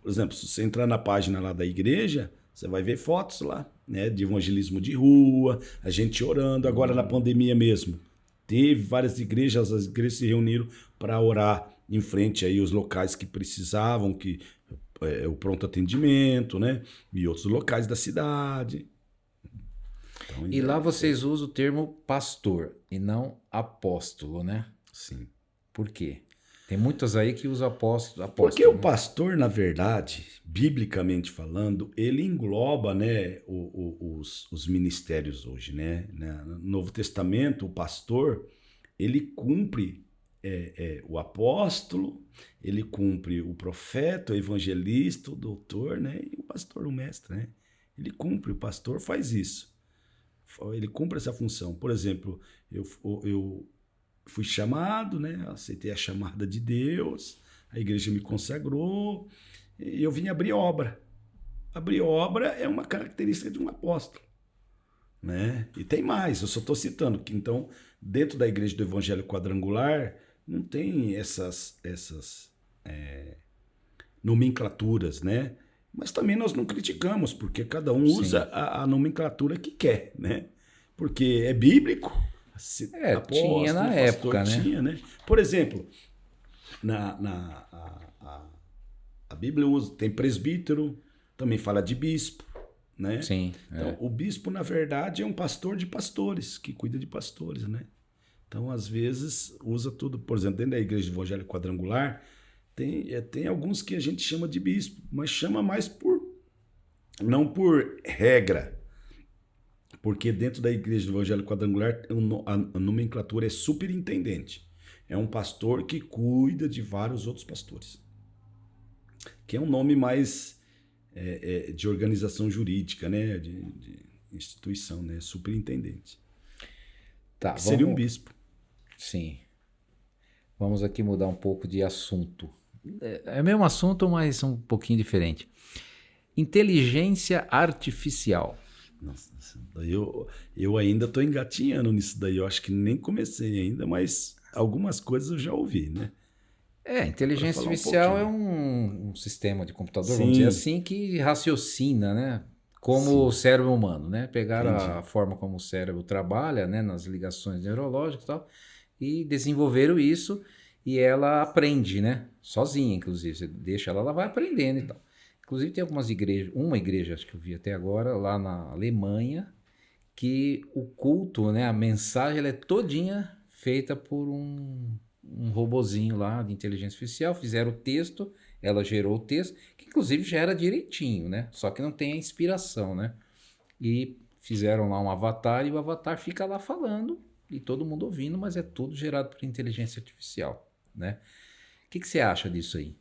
por exemplo, se você entrar na página lá da igreja, você vai ver fotos lá, né? De evangelismo de rua, a gente orando. Agora na pandemia mesmo, teve várias igrejas, as igrejas se reuniram para orar em frente aí os locais que precisavam, que o pronto atendimento, né? E outros locais da cidade. Então, e lá vocês usam o termo pastor e não apóstolo, né? Sim. Por quê? Tem muitas aí que usam apóstolo, Porque o né? pastor, na verdade, biblicamente falando, ele engloba, né, os ministérios hoje, né? No Novo Testamento, o pastor, ele cumpre o apóstolo, ele cumpre o profeta, o evangelista, o doutor, né? E o pastor, o mestre, né? Ele cumpre, o pastor faz isso. Ele cumpre essa função. Por exemplo, eu fui chamado, né? Aceitei a chamada de Deus, a igreja me consagrou e eu vim abrir obra. Abrir obra é uma característica de um apóstolo, né? E tem mais, eu só estou citando que então dentro da igreja do Evangelho Quadrangular não tem essas nomenclaturas, né? Mas também nós não criticamos, porque cada um usa Sim. a nomenclatura que quer, né? Porque é bíblico, Tinha apóstolo, na pastor época, né? tinha, né? Por exemplo, na, na, a, a Bíblia usa, tem presbítero, também fala de bispo, né? Sim, Então, o bispo, na verdade, é um pastor de pastores, que cuida de pastores, né? Então, às vezes, usa tudo. Por exemplo, dentro da igreja evangélica quadrangular, tem alguns que a gente chama de bispo, mas chama mais não por regra, porque dentro da igreja do evangelho quadrangular a nomenclatura é superintendente. É um pastor que cuida de vários outros pastores, que é um nome mais de organização jurídica, né? De instituição, né? Superintendente. Tá, Que seria um vamos. bispo. Sim. Vamos aqui mudar um pouco de assunto. É o mesmo assunto, mas um pouquinho diferente. Inteligência artificial. Nossa, daí eu ainda estou engatinhando nisso daí. Eu acho que nem comecei ainda, mas algumas coisas eu já ouvi, né? Para Inteligência falar um artificial é pouquinho. um sistema de computador, vamos dizer Sim, assim, que raciocina, né? Como o sim, cérebro humano, né? Pegaram a entendi. forma como o cérebro trabalha, né? Nas ligações neurológicas e tal, e desenvolveram isso e ela aprende, né? Sozinha, inclusive. Você deixa ela vai aprendendo e tal. Inclusive tem algumas igrejas, uma igreja, acho que eu vi até agora, lá na Alemanha, que o culto, né? A mensagem, ela é todinha feita por um robozinho lá de inteligência artificial, fizeram o texto, ela gerou o texto, que inclusive gera direitinho, né? Só que não tem a inspiração, né? E fizeram lá um avatar e o avatar fica lá falando e todo mundo ouvindo, mas é tudo gerado por inteligência artificial, né? O que você acha disso aí?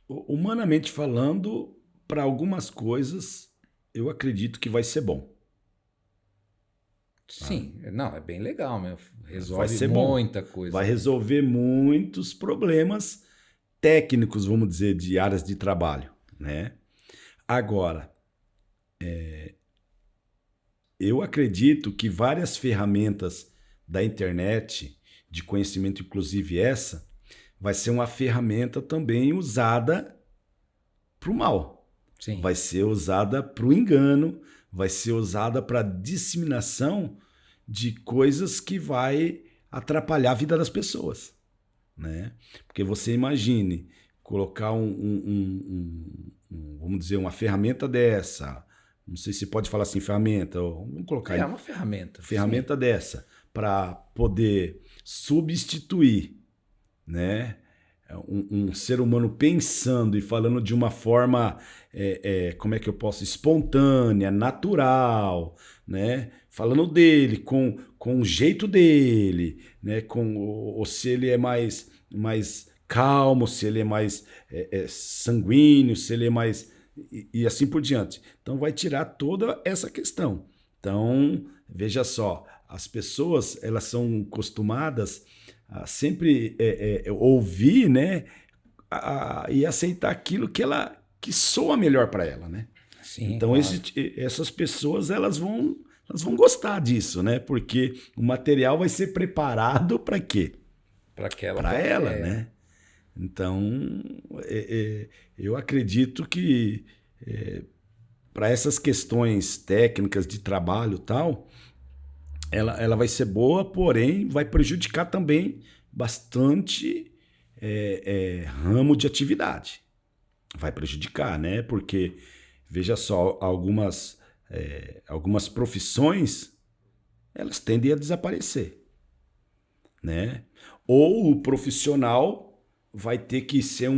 Humanamente falando, para algumas coisas, eu acredito que vai ser bom. Tá? Sim, não, é bem legal, meu. Vai Resolve ser bom. muita coisa, Vai né? resolver muitos problemas técnicos, vamos dizer, de áreas de trabalho, né? Agora, eu acredito que várias ferramentas da internet, de conhecimento, inclusive essa, vai ser uma ferramenta também usada para o mal. Sim, Vai ser usada para o engano, vai ser usada para disseminação de coisas que vai atrapalhar a vida das pessoas, né? Porque você imagine colocar vamos dizer, uma ferramenta dessa, não sei se pode falar assim, ferramenta, vamos colocar é aí, uma ferramenta, sim. ferramenta dessa para poder substituir, né? Um ser humano pensando e falando de uma forma, como é que eu posso, espontânea, natural, né? Falando dele, com o jeito dele, né? Ou se ele é mais calmo, se ele é mais sanguíneo, se ele é mais... E assim por diante. Então vai tirar toda essa questão. Então, veja só, as pessoas, elas são acostumadas a sempre ouvir, né, e aceitar aquilo que soa melhor para ela, né? Sim, Então claro. essas pessoas elas vão gostar disso, né? Porque o material vai ser preparado para quê? Para aquela. Para ela, né? Então eu acredito que para essas questões técnicas de trabalho e tal, ela vai ser boa, porém vai prejudicar também bastante ramo de atividade. Vai prejudicar, né? Porque, veja só, algumas profissões, elas tendem a desaparecer. né? Ou o profissional vai ter que ser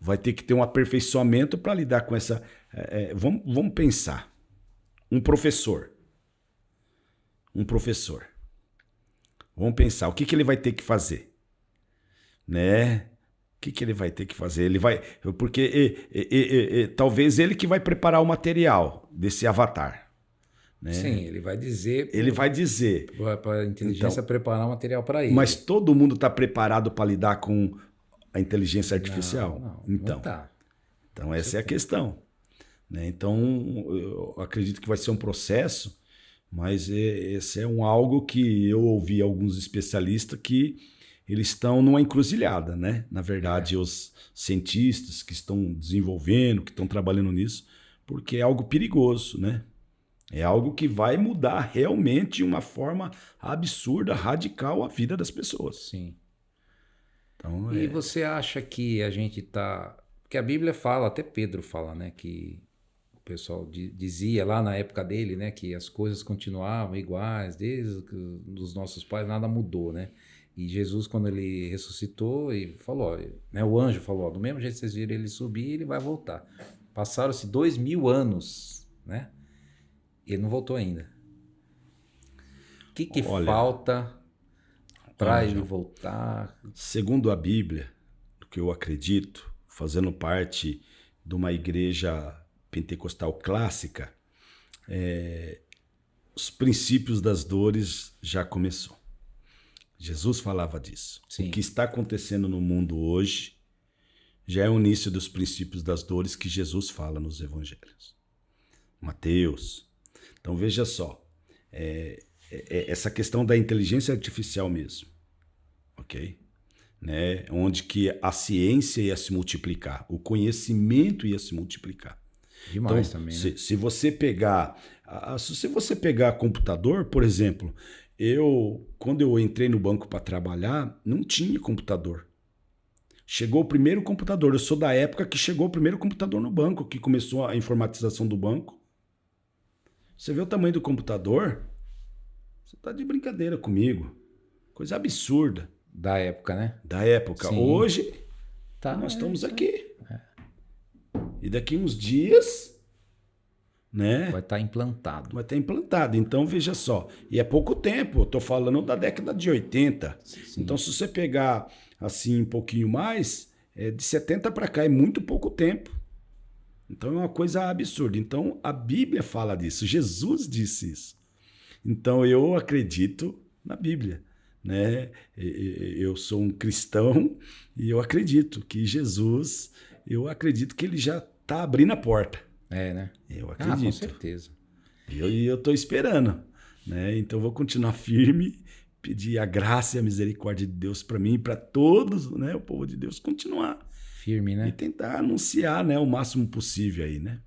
vai ter que ter um aperfeiçoamento para lidar com essa. Vamos pensar. Um professor. Vamos pensar, o que ele vai ter que fazer? Né? O que ele vai ter que fazer? Ele vai. Porque talvez ele que vai preparar o material desse avatar. Né? Sim, ele vai dizer. Ele vai dizer. Para a inteligência preparar o material para ele. Mas todo mundo está preparado para lidar com a inteligência artificial? Não tá. Então essa é a questão. Né? Então eu acredito que vai ser um processo, mas esse é algo que eu ouvi alguns especialistas que eles estão numa encruzilhada, né? Na verdade, os cientistas que estão desenvolvendo, que estão trabalhando nisso, porque é algo perigoso, né? É algo que vai mudar realmente de uma forma absurda, radical a vida das pessoas. Sim. Então, e você acha que a gente tá... Porque a Bíblia fala, até Pedro fala, né? Que o pessoal dizia lá na época dele, né? Que as coisas continuavam iguais, desde os nossos pais, nada mudou, né? E Jesus, quando ele ressuscitou, e falou, né, o anjo falou, do mesmo jeito que vocês viram ele subir, ele vai voltar. Passaram-se 2000 anos, né? E ele não voltou ainda. O que falta para ele voltar? Segundo a Bíblia, do que eu acredito, fazendo parte de uma igreja pentecostal clássica, os princípios das dores já começou. Jesus falava disso. Sim. O que está acontecendo no mundo hoje já é o início dos princípios das dores que Jesus fala nos evangelhos. Mateus. Então veja só, essa questão da inteligência artificial mesmo, ok? Né? Onde que a ciência ia se multiplicar, o conhecimento ia se multiplicar. Demais então, também, né? Se você pegar computador, por exemplo, quando eu entrei no banco para trabalhar, não tinha computador. Chegou o primeiro computador. Eu sou da época que chegou o primeiro computador no banco, que começou a informatização do banco. Você vê o tamanho do computador? Você tá de brincadeira comigo. Coisa absurda. Da época, né? Da época. Sim. Hoje, nós estamos aqui. E daqui uns dias... Né? Vai estar implantado. Vai estar implantado. Então, veja só. E é pouco tempo. Eu estou falando da década de 80. Sim. Então, se você pegar assim um pouquinho mais, de 70 para cá é muito pouco tempo. Então, é uma coisa absurda. Então, a Bíblia fala disso. Jesus disse isso. Então, eu acredito na Bíblia. Né? Eu sou um cristão e eu acredito que Jesus, que ele já está abrindo a porta. Né? Eu acredito. Com certeza. E eu estou esperando, né? Então vou continuar firme, pedir a graça e a misericórdia de Deus para mim e para todos, né? O povo de Deus continuar firme, né? E tentar anunciar, né? O máximo possível aí, né?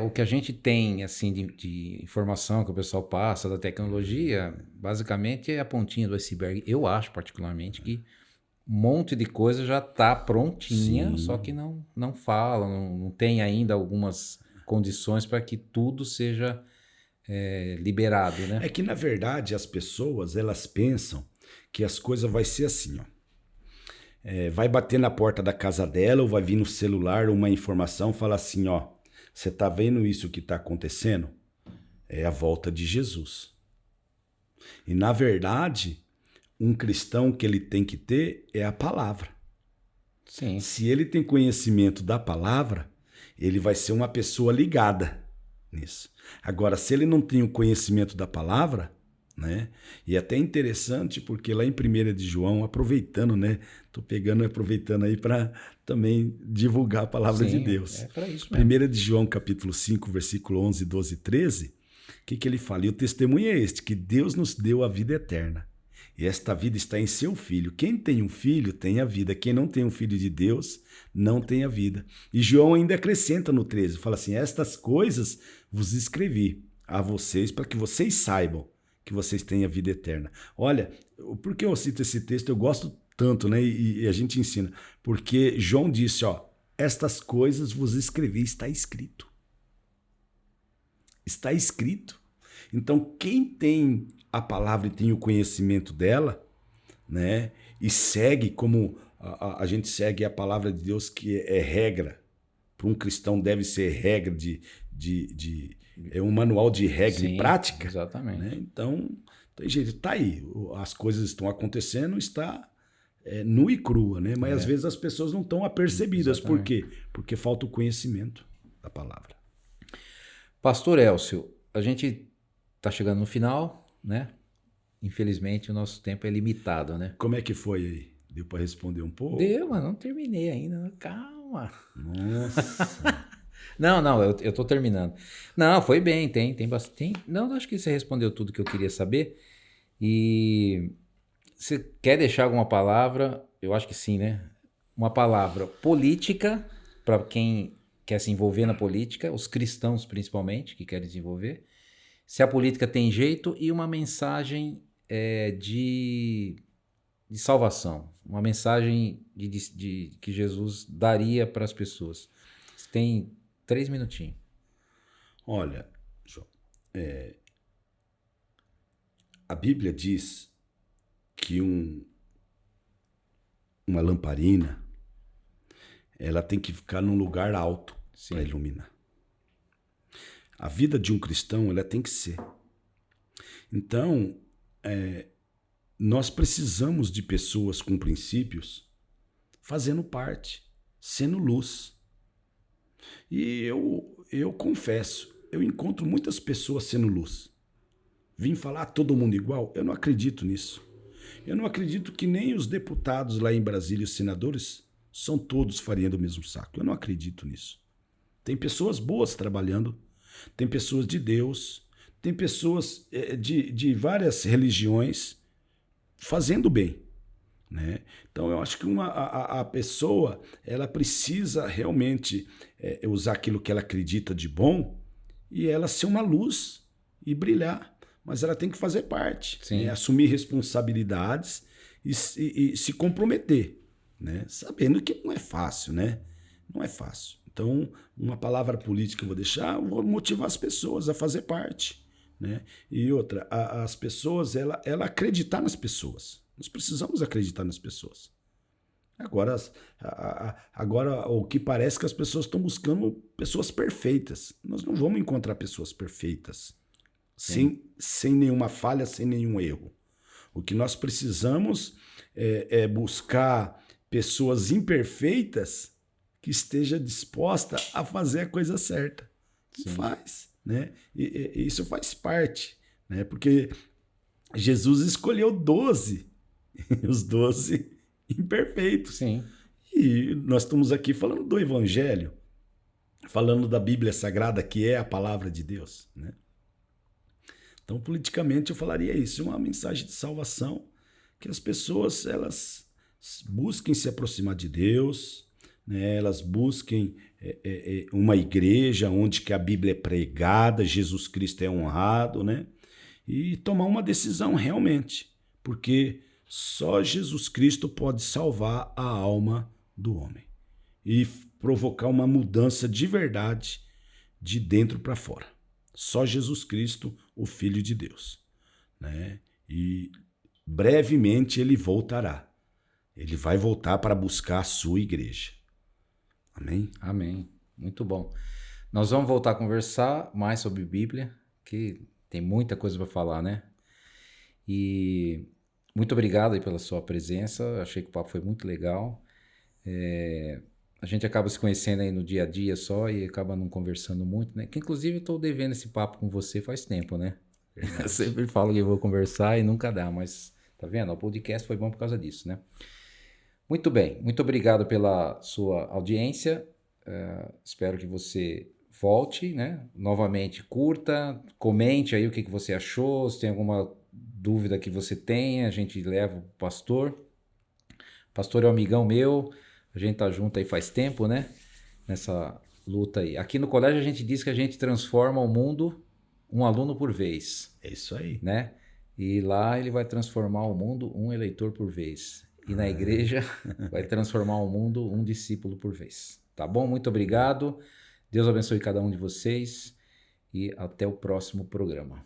O que a gente tem assim de informação que o pessoal passa da tecnologia, basicamente é a pontinha do iceberg. Eu acho particularmente que um monte de coisa já está prontinha, só que não fala, não tem ainda algumas condições para que tudo seja liberado, né? É que, na verdade, as pessoas, elas pensam que as coisas vai ser assim, ó. Vai bater na porta da casa dela ou vai vir no celular uma informação, fala assim, ó, você tá vendo isso que está acontecendo? É a volta de Jesus. E, na verdade... Um cristão que ele tem que ter é a palavra. Sim. Se ele tem conhecimento da palavra, ele vai ser uma pessoa ligada nisso. Agora, se ele não tem o conhecimento da palavra, né? E é até interessante porque lá em 1 de João, aproveitando, né? Tô aproveitando aí para também divulgar a palavra de Deus. É para isso mesmo. 1 de João, capítulo 5, versículo 11, 12 e 13, o que ele fala? E o testemunho é este, que Deus nos deu a vida eterna. E esta vida está em seu Filho. Quem tem um filho tem a vida. Quem não tem um filho de Deus não tem a vida. E João ainda acrescenta no 13, fala assim, estas coisas vos escrevi a vocês para que vocês saibam que vocês têm a vida eterna. Olha, por que eu cito esse texto? Eu gosto tanto, né? E a gente ensina. Porque João disse, ó, estas coisas vos escrevi, está escrito. Está escrito. Então, quem tem a palavra e tem o conhecimento dela, né? E segue como a gente segue a palavra de Deus, que é regra. Para um cristão deve ser regra é um manual de regra e Sim, prática. exatamente. Né? Então, tem jeito, tá aí. As coisas estão acontecendo, está nua e crua, né? Mas às vezes as pessoas não estão apercebidas. Exatamente. Por quê? Porque falta o conhecimento da palavra. Pastor Elcio, a gente tá chegando no final, né? Infelizmente o nosso tempo é limitado, né? Como é que foi aí? Deu para responder um pouco? Deu, mas não terminei ainda. Calma. Nossa. Não, eu tô terminando. Não, foi bem, tem bastante. Não, acho que você respondeu tudo que eu queria saber. E você quer deixar alguma palavra? Eu acho que sim, né? Uma palavra política para quem quer se envolver na política, os cristãos principalmente que querem se envolver. Se a política tem jeito e uma mensagem de salvação, uma mensagem que Jesus daria para as pessoas. Você tem 3 minutinhos. Olha, João, a Bíblia diz que uma lamparina, ela tem que ficar num lugar alto para iluminar. A vida de um cristão, ela tem que ser. Então, nós precisamos de pessoas com princípios fazendo parte, sendo luz. E eu confesso, eu encontro muitas pessoas sendo luz. Vim falar todo mundo igual? Eu não acredito nisso. Eu não acredito que nem os deputados lá em Brasília, os senadores, são todos farinha do mesmo saco. Eu não acredito nisso. Tem pessoas boas trabalhando, tem pessoas de Deus, tem pessoas de várias religiões fazendo bem. Né? Então eu acho que a pessoa ela precisa realmente usar aquilo que ela acredita de bom e ela ser uma luz e brilhar. Mas ela tem que fazer parte, né? Assumir responsabilidades e se comprometer, né? Sabendo que não é fácil, né? Não é fácil. Então, uma palavra política eu vou deixar, vou motivar as pessoas a fazer parte, né? E outra, as pessoas, ela acreditar nas pessoas. Nós precisamos acreditar nas pessoas. Agora, o que parece que as pessoas estão buscando pessoas perfeitas. Nós não vamos encontrar pessoas perfeitas. Sem nenhuma falha, sem nenhum erro. O que nós precisamos é buscar pessoas imperfeitas que esteja disposta a fazer a coisa certa. Faz, né? E isso faz parte, né? Porque Jesus escolheu 12, os 12 imperfeitos. Sim. E nós estamos aqui falando do Evangelho, falando da Bíblia Sagrada, que é a palavra de Deus, né? Então, politicamente, eu falaria isso, uma mensagem de salvação, que as pessoas elas busquem se aproximar de Deus, né? Elas busquem uma igreja onde que a Bíblia é pregada, Jesus Cristo é honrado, né? E tomar uma decisão realmente, porque só Jesus Cristo pode salvar a alma do homem e provocar uma mudança de verdade de dentro para fora. Só Jesus Cristo, o Filho de Deus, né? E brevemente ele voltará. Ele vai voltar para buscar a sua igreja. Amém? Amém. Muito bom. Nós vamos voltar a conversar mais sobre Bíblia, que tem muita coisa para falar, né? E muito obrigado aí pela sua presença. Achei que o papo foi muito legal. A gente acaba se conhecendo aí no dia a dia só e acaba não conversando muito, né? Que inclusive eu tô devendo esse papo com você faz tempo, né? Eu sempre falo que eu vou conversar e nunca dá, mas tá vendo? O podcast foi bom por causa disso, né? Muito bem, muito obrigado pela sua audiência. Espero que você volte, né? Novamente, curta, comente aí o que você achou, se tem alguma dúvida que você tenha, a gente leva o pastor. O pastor é um amigão meu. A gente tá junto aí faz tempo, né? Nessa luta aí. Aqui no colégio a gente diz que a gente transforma o mundo um aluno por vez. É isso aí. Né? E lá ele vai transformar o mundo um eleitor por vez. E na igreja vai transformar o mundo um discípulo por vez. Tá bom? Muito obrigado. Deus abençoe cada um de vocês. E até o próximo programa.